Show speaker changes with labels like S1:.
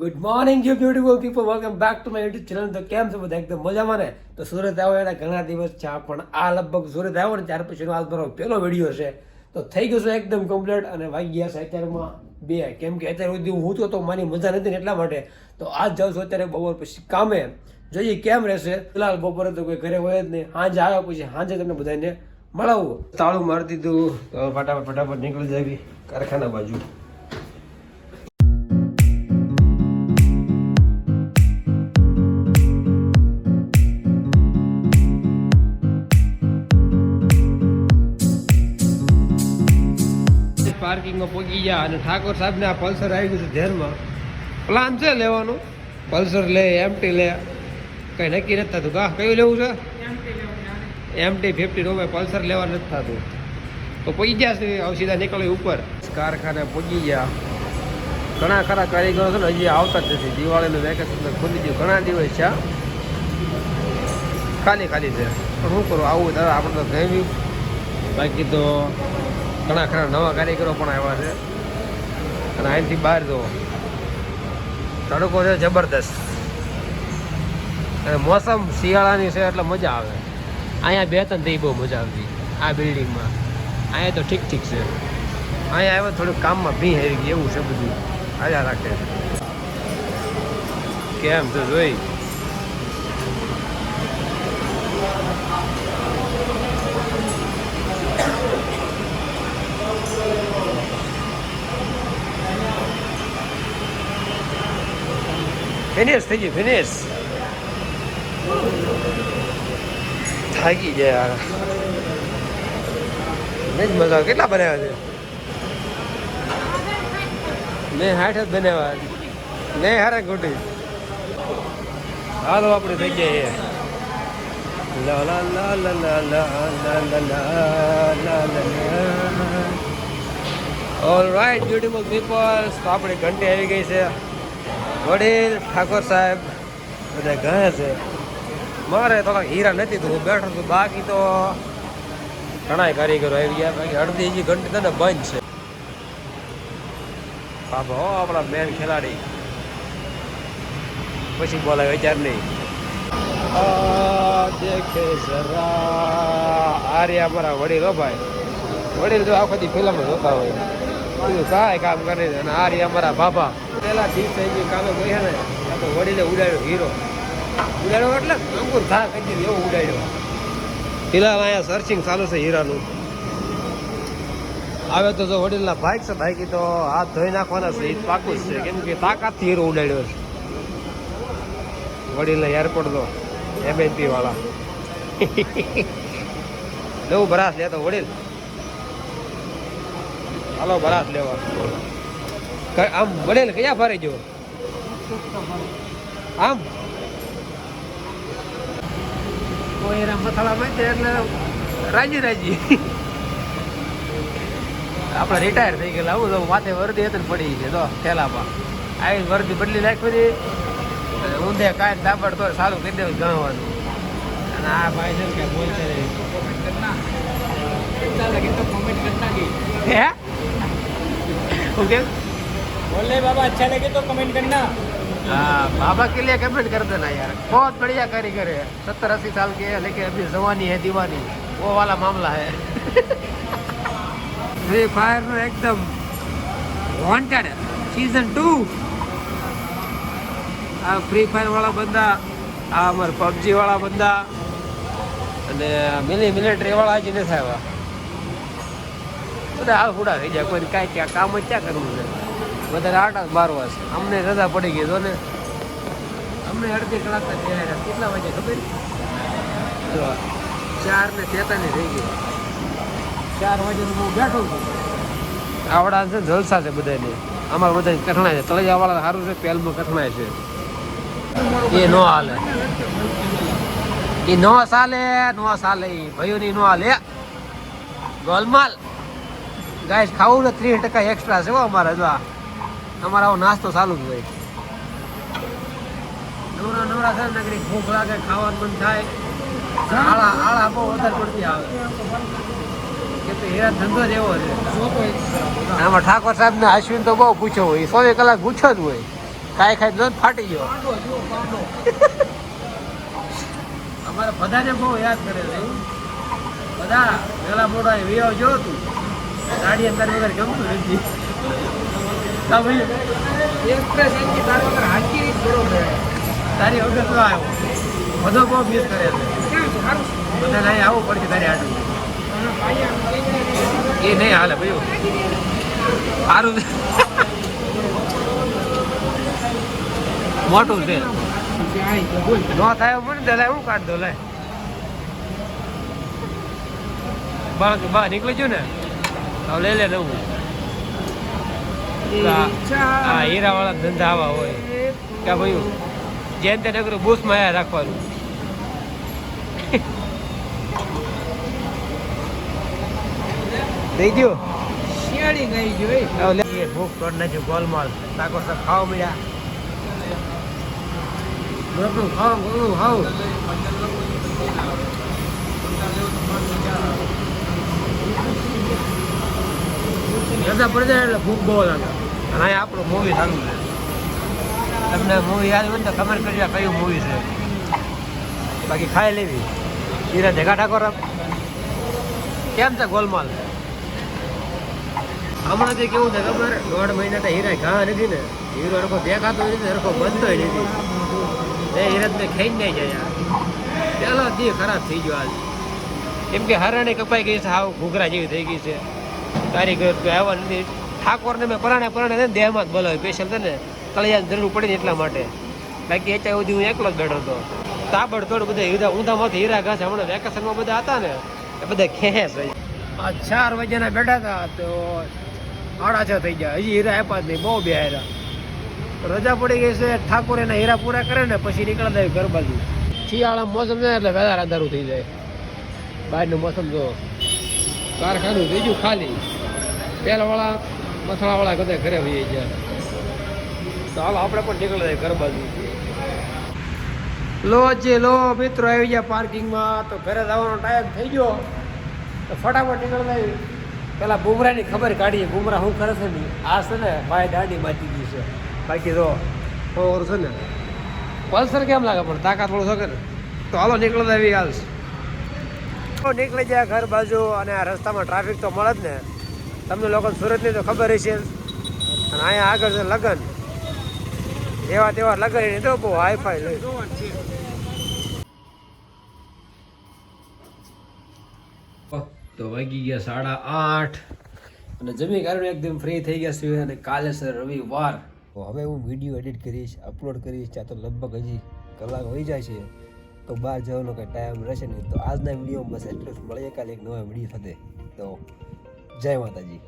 S1: Good morning you beautiful people welcome back to my YouTube channel. તો કેમ છો બધા? એકદમ મજામાં ને? તો સુરત આવ્યો એના ઘણા દિવસ છે, પણ આ લગભગ સુરત આવ્યો ને ત્યાર પછીનો આજ મારો પહેલો વિડીયો છે. તો થઈ ગયો છે એકદમ કમ્પ્લીટ અને વાગી ગયા છે અત્યારમાં 2, કેમ કે અત્યારે સુધી હું તો મારી મજા નથી ને એટલા માટે. તો આજ જાઉં છું અત્યારે બપોર પછી કામે, જોઈએ કેમ રહેશે. ફિલહાલ બપોરે તો કોઈ ઘરે હોય જ નહીં, સાંજે આવ્યા પછી સાંજે તમને બધાને મળાવું. તાળું મારી દીધું તો ફટાફટ નીકળી જાવી કારખાના બાજુ. પાર્કિંગમાં પહોંચી ગયા અને ઠાકોર સાહેબને આ પલ્સર આવી ગયું છે ધ્યાનમાં. પ્લાન છે લેવાનો, પલ્સર લે એમટી લે, કંઈ નક્કી નથી થતું. કા કયું લેવું છે? એમટી 50 નો પલ્સર લેવા નથી થતું. તો પહોંચી ગયા છે, હવે સીધા નીકળી ઉપર. કારખાને પહોંચી ગયા. ઘણા ખરા કારીગરો છે ને હજી આવતા જ નથી. દિવાળીનું વેકેશન ખુલી ગયું, ઘણા દિવસ છે, ખાલી છે. પણ શું કરું, આવું દાદા આપણે તો ગમ્યું. બાકી તો ઘણા ખરા નવા કારીગરો પણ આવ્યા છે. અને અહીંથી બહાર જો તડકો છે જબરદસ્ત, અને મોસમ શિયાળાની છે એટલે મજા આવે. અહીંયા 2-3 થઈ બહુ મજા આવતી આ બિલ્ડિંગમાં. અહીંયા તો ઠીક છે. અહીંયા આવ્યા થોડુંક કામમાં ભી આવી ગઈ એવું છે બધું. આવ્યા રાખે કેમ તો જોઈ. ફિનિશ થઈ ગયું, ફિનિશ. થાકી જાય યાર, નહીં મજા. કેટલા બનાવ્યા છે? મેં 60 જ બનાવ્યા. નહીં હારે ખોટી. હાલો આપણે થઈ જાય. લા લા લા લા લા લા લા લા લા. ઓલ રાઈટ બ્યુટીફુલ પીપલ્સ, તો આપણે ઘંટી આવી ગઈ છે. વડીલ ઠાકોર સાહેબ બધા ગયા છે. મારે થોડાક હીરા નથી તો હું બેઠો છું. બાકી તો ઘણા કારીગરો આવી ગયા. બાકી અડધી હજી ઘંટી તો બંધ છે. બાબા હો આપણા મેન ખેલાડી, પછી બોલાય વિચાર નહીં. દેખે જરા આર્યા અમારા વડીલ. હો ભાઈ, વડીલ તો આખો દી ફિલ્મ જોતા હોય, બીજું કાંઈ કામ કરે. અને આર્યા અમારા બાપા પેલા દિવસે જે કામે ગયા ને તો વડીલે ઉડાડ્યો હીરો. ઉડાડ્યો એટલે અંકુર થા કહી એવો ઉડાડ્યો. ફિલહાલ અહીંયા સર્ચિંગ ચાલુ છે હીરાનું. આવે તો જો વડીલના બાઇક છે, બાઇકી તો હાથ ધોઈ નાખવાના છે, એ પાકું જ છે. કેમ કે તાકાતથી હીરો ઉડાડ્યો છે વડીલના એરપોર્ટ તો MNP વાળા. નવું બરાસ લેતો વડીલ. હાલો બરાસ લેવા. આમ વડેલ કયા ફારે જો આમ કોઈ એના મથાળામાં એટલે રાજી આપણે રિટાયર થઈ ગયેલા. આવું તો માથે વર્દી હતી ને પડી છે તો થેલામાં આવી વર્દી બદલી નાખી હતી. ઊંધે કાંઈ દાબડ તો સારું કરી દેવું ગણવાનું. અને આ ભાઈ છે કે બોલશે હે ઓકે
S2: बोले बाबा अच्छा लगे तो कमेंट करना.
S1: हाँ बाबा के लिए कमेंट कर देना यार. बहुत बढ़िया कारीगर है. 70-80 साल के है लेकिन अभी जवानी है दीवानी, वो वाला मामला है. फ्री फायर में एकदम वॉन्टेड सीजन 2. આ ફ્રી ફાયર વાળા બંદા, આ અમાર પબજી વાળા બંદા અને મિલિટરી વાળા જ નથી આવ્યા. બધા હાલ ફૂડા થઈ જાય. કોઈ કાંઈ ક્યાં કામ જ ક્યાં કરવું છે, બધા આટા બારવા છે. અમને રજા પડી ગઈ તો ને અમને અડધી કલાક કેટલા વાગે ખબર? 4:43 થઈ ગઈ. 4 વાગે હું બેઠો છું. આવડા છે જલસા છે બધાને. અમારે બધા કઠણાય છે. તળિયા વાળા સારું છે, પેલમાં કઠણાય છે. એ નો હાલે, એ નો ચાલે ભાઈઓની નો હાલે. ગોલમાલ ગાઈસ ખાવું ને 30% એક્સ્ટ્રા છે અમારે. જો અમારે આવો નાસ્તો ચાલુ જ હોય. નવરા છે નગરી ભૂખ લાગે, ખાવાનું મન થાય. આળા બહુ વધારે પડતી આવે. કે તો હીરા ધંધો જ એવો છે. આમાં ઠાકોર સાહેબ ને અશ્વિન તો બહુ પૂછ્યો હોય, 100 કલાક પૂછ્યો જ હોય. કાંઈ ખાઈ દો ફાટી ગયો. અમારા બધાને બહુ યાદ કરે છે બધા પેલા મોટા વિયાવ જો તું ગાડી અંદર વગર ગમતું નથી. હા ભાઈ એક્સપ્રેસ એન્જિન તાર વગર હાકી બરોબર તારી વગર તો આવ્યો બધો બહુ મિસ કરે છે. બધા અહીં આવવું પડશે તારે આટલું એ નહીં હાલે ભાઈ સારું મોટું છે નો થાય મને દે હું કાઢ દો લે બહાર નીકળી ગયું ને હવે લઈ લે નવું. હા હીરા વાળા ધંધા આવા હોય કે ભાઈ જેમ તે નગર બુશમાં આયા રાખવાનું. દઈ ગયો શિયાળી ગઈ ગયો ભૂખ કરી નાખ્યું ગોલમાલ તાકો સર ખાવા મળ્યા ખાવું ખાવું રજા પડી જાય એટલે ભૂખ બહુ લાગે. અને અહીંયા આપણું મૂવી સારું છે. તમને મૂવી યાદ હોય ને તો કમેન્ટ કરજો કયું મૂવી છે બાકી ખાઈ લેવી. હીરા ભેગા ઠાકોર કેમ છે ગોલમાલ હમણાં જે કેવું છે ખબર 1.5 મહિના તો હીરા ઘા નથી ને હીરો હરખો દેખાતો નથી હરખો બનતો નથી. એ હીરત ને ખાઈ નહીં જાય પેલો દી ખરાબ થઈ ગયો આજ કેમ કે હરણે કપાઈ ગઈ છે હાવ ઘૂઘરા જેવી થઈ ગઈ છે. કારીગર તો આવવા નથી. ઠાકોરને મેં પરાણે દેહમાં જ બોલાવ્યો સ્પેશિયલ છે ને તળિયાની જરૂર પડી ને એટલા માટે. બાકી એચા સુધી હું એકલો જ બેઠો હતો. તાબડતોડ બધા હીરા ઊંધામાંથી હીરા ઘાસ હમણાં વેકેશનમાં બધા હતા ને એ બધા ખેસ 4 વાગ્યાના બેઠા હતા તો 6:30 થઈ ગયા હજી હીરા આપ્યા જ નહીં. બહુ બે હીરા રજા પડી ગઈ છે. ઠાકોર એના હીરા પૂરા કરે ને પછી નીકળતા જાય ઘર બાજુ. શિયાળામાં મોસમ છે એટલે વધારે અંધારું થઈ જાય. બહારનું મોસમ જો કારખાનું થઈ ગયું ખાલી. પહેલાવાળા મથાળાવાળા બધા ઘરે હોઈએ ગયા. તો હાલો આપણે પણ નીકળી જાય ઘર બાજુ. લો મિત્રો આવી ગયા પાર્કિંગમાં. તો ઘરે જવાનો ટાઈમ થઈ ગયો તો ફટાફટ નીકળી જાય. પેલા બુમરાની ખબર કાઢીએ બુમરા શું કરે છે ને. આ છે ને ભાઈ દાઢી બાકી ગઈ છે. બાકી તો ઓવર છે ને પલ્સર કેમ લાગે પણ તાકાત વાળું શકે ને. તો હાલો નીકળી આવી હાલ નીકળી જાય ઘર બાજુ. અને આ રસ્તામાં ટ્રાફિક તો મળે જ ને. તમને લોકો સુરતની તો ખબર હશે. અને અહીંયા આગળ છે લગ્ન એવા તેવા લગ્ન એની તો બહુ હાઈફાઈ લઈ. તો વાગી ગયા 8:30 અને જમી કારણે એકદમ ફ્રી થઈ ગયા છે. અને કાલે છે રવિવાર. તો હવે હું વિડીયો એડિટ કરીશ અપલોડ કરીશ. ત્યાં તો લગભગ હજી કલાક હોઈ જાય છે. તો બહાર જવાનો કંઈ ટાઈમ રહેશે નહીં. તો આજના વિડીયોમાં બસ એટલું જ. મળીએ કાલે એક નવા વિડીયો સાથે. તો જય માતાજી.